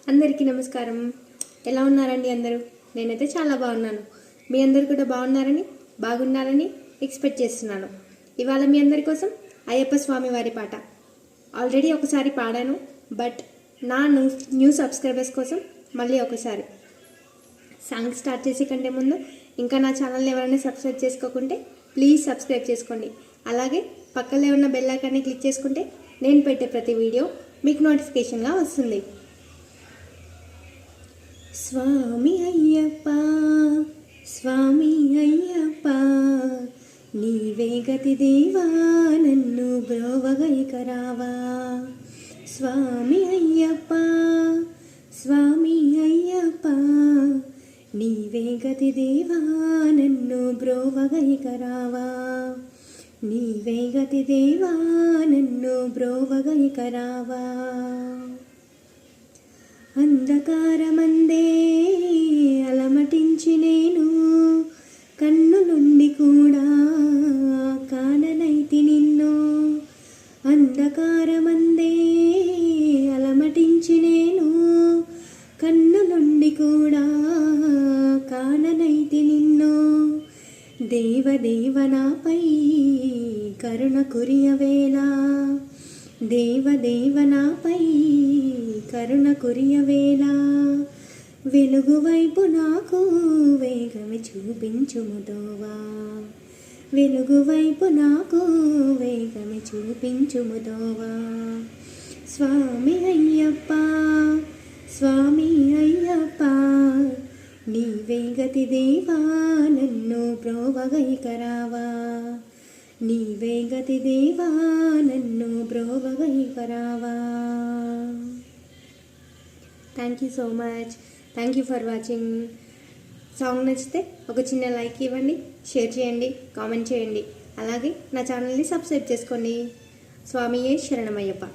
అందరికీ నమస్కారం. ఎలా ఉన్నారండి అందరూ? నేనైతే చాలా బాగున్నాను. మీ అందరు కూడా బాగున్నారని ఎక్స్పెక్ట్ చేస్తున్నాను. ఇవాళ మీ అందరి కోసం అయ్యప్ప స్వామి వారి పాట ఆల్రెడీ ఒకసారి పాడాను, బట్ నా న్యూ సబ్స్క్రైబర్స్ కోసం మళ్ళీ ఒకసారి. సాంగ్ స్టార్ట్ చేసే కంటే ముందు ఇంకా నా ఛానల్ని ఎవరైనా సబ్స్క్రైబ్ చేసుకోకుంటే ప్లీజ్ సబ్స్క్రైబ్ చేసుకోండి. అలాగే పక్కనే ఉన్న బెల్ ఐకాన్ని క్లిక్ చేసుకుంటే నేను పెట్టే ప్రతి వీడియో మీకు నోటిఫికేషన్గా వస్తుంది. స్వామి అయ్యప్ప, స్వామి అయ్యప్ప, నీవే గతి దేవా, నన్ను బ్రోవగైకరావా. స్వామి అయ్యప్ప, స్వామి అయ్యప్ప, నీవే గతి దేవా, నన్ను బ్రోవగైకరావా. నీవే గతి దేవా, నన్ను బ్రోవగైకరావా. అంధకారమందే అలమటించి నేను కన్ను నుండి కూడా కాననైతి నిన్ను. అంధకారమందే అలమటించి నేను కన్ను నుండి కూడా కాననైతి నిన్ను. దేవదేవ నాపై కరుణ కురియవేళ, దేవదేవ నాపై కరుణ కురియవేళ. వెలుగు వైపు నాకు వేగమి చూపించుముదోవా, వెలుగు వైపు నాకు వేగమి చూపించుముదోవా. స్వామి అయ్యప్ప, స్వామి అయ్యప్ప, నీవే గతి దేవా, నన్ను బ్రోవగైకరావా. నీవే గతి దేవా, నన్ను బ్రోవగైకరావా. Thank you so much. Thank you for watching. Song నచ్చితే ఒక చిన్న లైక్ ఇవ్వండి, షేర్ చేయండి, కామెంట్ చేయండి. అలాగే నా ఛానల్ని సబ్స్క్రైబ్ చేసుకోండి. స్వామియే శరణమయ్యప్ప.